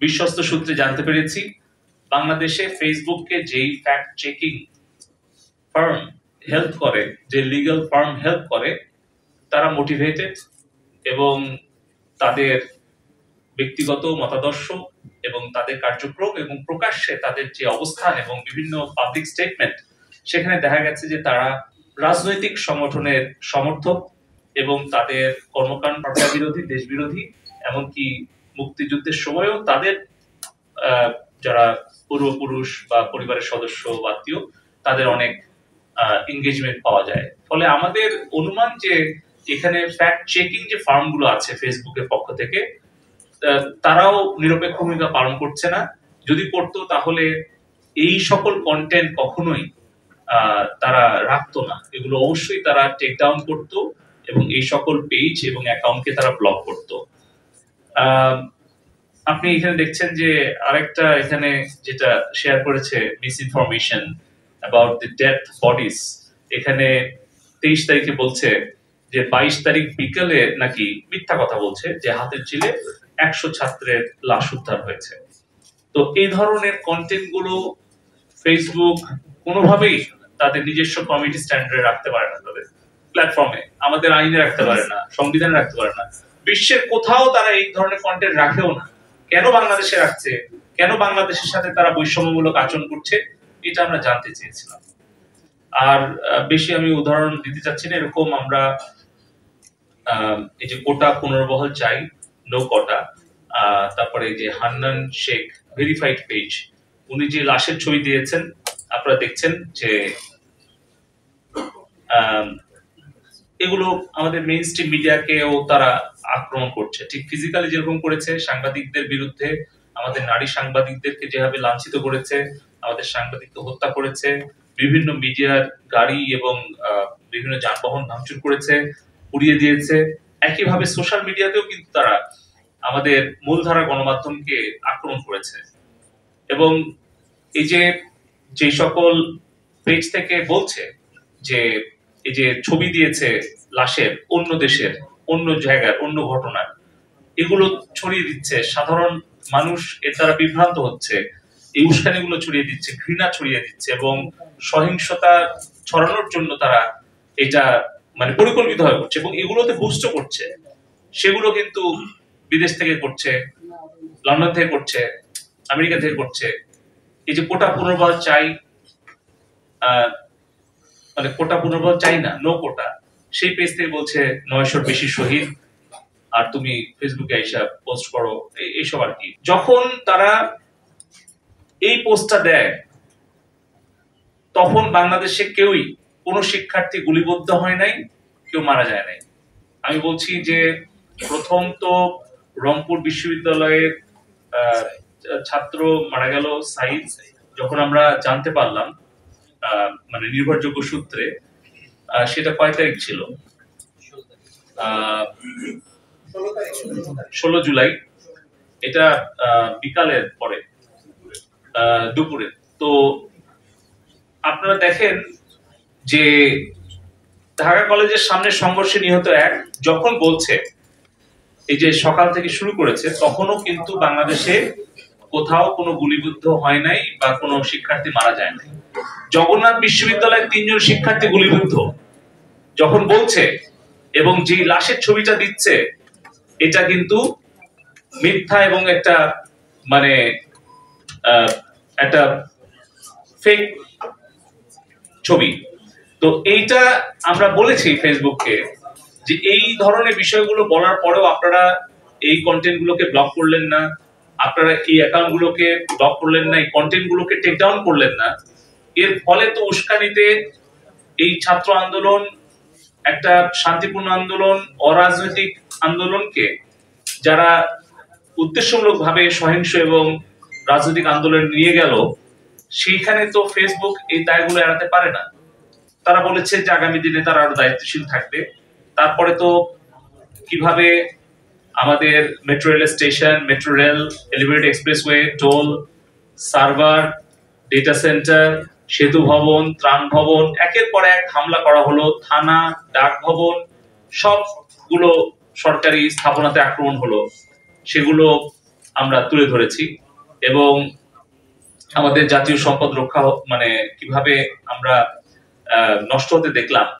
বিশ্বস্ত সূত্রে জানতে পেরেছি বাংলাদেশে ফেসবুককে যেই ফ্যাক্ট চেকিং ফার্ম হেল্প করে, যে লিগ্যাল ফার্ম হেল্প করে, তারা মোটিভেটেড এবং তাদের ব্যক্তিগত মতাদর্শ এবং তাদের কার্যক্রম এবং প্রকাশ্যে তাদের যে অবস্থান এবং বিভিন্ন পাবলিক স্টেটমেন্ট, সেখানে দেখা গেছে যে তারা রাজনৈতিক সংগঠনের সমর্থক এবং তাদের কর্মকাণ্ড বিরোধী, দেশ বিরোধী, এমনকি মুক্তিযুদ্ধের সময়ও তাদের যারা পূর্বপুরুষ বা পরিবারের সদস্য বা আত্মীয়, তাদের অনেক এনগেজমেন্ট পাওয়া যায়। ফলে আমাদের অনুমান যে এখানে ফ্যাক্ট চেকিং যে ফার্মগুলো আছে ফেসবুকের পক্ষ থেকে, তারাও নিরপেক্ষ ভূমিকা পালন করছে না। যদি করতো তাহলে এই সকল কন্টেন্ট কখনোই তারা রাখতো না। এগুলো অবশ্যই তারা টেক ডাউন করতো এবং এই সকল পেজ এবং অ্যাকাউন্টকে তারা ব্লক করতো। আপনি এখানে দেখছেন যে আরেকটা এখানে যেটা শেয়ার করেছে miss information about the dead bodies. এখানে 23 তারিখে বলছে যে 22 তারিখ বিকেলে নাকি মিথ্যা কথা বলছে যে হাতের চিলে 100 ছাত্রের লাশ উদ্ধার হয়েছে। তো এই ধরনের কন্টেন্ট গুলো ফেসবুক কোনোভাবেই তাদের নিজস্ব কমিটি স্ট্যান্ডার্ডে রাখতে পারে না, তাদের প্ল্যাটফর্মে, আমাদের আইনে রাখতে পারে না, সংবিধানে রাখতে পারে না, বিশ্বের কোথাও তারা এই ধরনের কন্টেন্ট রাখেও না। কেন বাংলাদেশে রাখছে, কেন বাংলাদেশের সাথে তারা বৈষম্যমূলক আচরণ করছে, এটা আমরা জানতে চেয়েছিলাম। আর বেশি আমি উদাহরণ দিতে চাচ্ছি না। এরকম আমরা এই যে কোটা পুনর্বহাল চাই, নো কোটা, তারপরে যে হান্নান শেখ ভেরিফাইড পেজ, উনি যে লাশের ছবি দিয়েছেন, আপনারা দেখছেন যে এগুলো আমাদের মেইন স্ট্রিম মিডিয়াকেও তারা আক্রমণ করছে। ঠিক ফিজিক্যালি যেরকম করেছে সাংবাদিকদের বিরুদ্ধে, আমাদের নারী সাংবাদিকদেরকে যেভাবে লাঞ্ছিত করেছে, আমাদের সাংবাদিককে হত্যা করেছে, বিভিন্ন মিডিয়ার গাড়ি এবং বিভিন্ন যানবাহন ভাঙচুর করেছে, পুড়িয়ে দিয়েছে, একইভাবে সোশ্যাল মিডিয়াতেও কিন্তু তারা আমাদের মূলধারা গণমাধ্যমকে আক্রমণ করেছে। এবং এই যে সকল পেজ থেকে বলছে যে এই যে ছবি দিয়েছে লাশের, অন্য দেশের, অন্য জায়গার, অন্য ঘটনার, এগুলো ছড়িয়ে দিচ্ছে, সাধারণ মানুষ এর দ্বারা বিভ্রান্ত হচ্ছে, এই উস্কানিগুলো ছড়িয়ে দিচ্ছে, ঘৃণা ছড়িয়ে দিচ্ছে এবং সহিংসতা ছড়ানোর জন্য তারা এটা মানে পরিকল্পিতভাবে করছে এবং এগুলোতে বুস্ট করছে। সেগুলো কিন্তু বিদেশ থেকে করছে, লন্ডন থেকে করছে, আমেরিকা থেকে করছে। এই যে কোটা পুনর্বহাল চাই, মানে কোটা পুনর্বহাল চাই না, নো কোটা, সেই পেজ থেকে বলছে 900-র বেশি শহীদ, আর তুমি ফেসবুকে এসে পোস্ট করো, এইসব আর কি। যখন তারা এই পোস্টটা দেয় তখন বাংলাদেশে কেউই, কোনো শিক্ষার্থী গুলিবদ্ধ হয় নাই, কেউ মারা যায় নাই। আমি বলছি যে প্রথম তো রংপুর বিশ্ববিদ্যালয়ের ছাত্র মারা গেল সাইদ, যখন আমরা জানতে পারলাম মানে নির্ভরযোগ্য সূত্রে, সেটা কয় তারিখ ছিল? 16 জুলাই। এটা বিকালের পরে, দুপুরে। তো আপনারা দেখেন যে ঢাকা কলেজের সামনে সংঘর্ষে নিহত এক, যখন বলছে এই যে সকাল থেকে শুরু করেছে, তখনও কিন্তু বাংলাদেশে কোথাও কোনো গুলিবিদ্ধ হয় নাই বা কোনো শিক্ষার্থী মারা যায় নাই। জগন্নাথ বিশ্ববিদ্যালয়ের 3 জন শিক্ষার্থী গুলিবিদ্ধ যখন বলছে এবং যে লাশের ছবিটা দিচ্ছে, এটা কিন্তু মিথ্যা এবং একটা মানে একটা ফেক ছবি। তো এইটা আমরা বলেছি ফেসবুককে যে এই ধরনের বিষয়গুলো বলার পরেও আপনারা এই কন্টেন্ট গুলোকে ব্লক করলেন না, আপনারা এই অ্যাকাউন্ট গুলোকে ব্লক করলেন না, এই কন্টেন্ট গুলোকে টেক ডাউন করলেন না। এর ফলে তো উস্কানিতে এই ছাত্র আন্দোলন, একটা শান্তিপূর্ণ আন্দোলন, অরাজনৈতিক আন্দোলনকে যারা উদ্দেশ্যমূলকভাবে সহিংস এবং রাজনৈতিক আন্দোলন নিয়ে গেল, সেইখানে তো ফেসবুক এই দায়গুলো এড়াতে পারে না। তারা বলেছে যে আগামী দিনে তারা আরো দায়িত্বশীল থাকবে। তারপরে তো কিভাবে আমাদের metro rail station, metro rail, elevated expressway, toll, server, data centre, সেতু ভবন, ত্রাণ ভবন, একের পর এক হামলা করা হলো, থানা, ডাক ভবন, সবগুলো সরকারি স্থাপনাতে আক্রমণ হলো। সেগুলো আমরা তুলে ধরেছি এবং আমাদের জাতীয় সম্পদ রক্ষা মানে কিভাবে আমরা নষ্ট হতে দেখলাম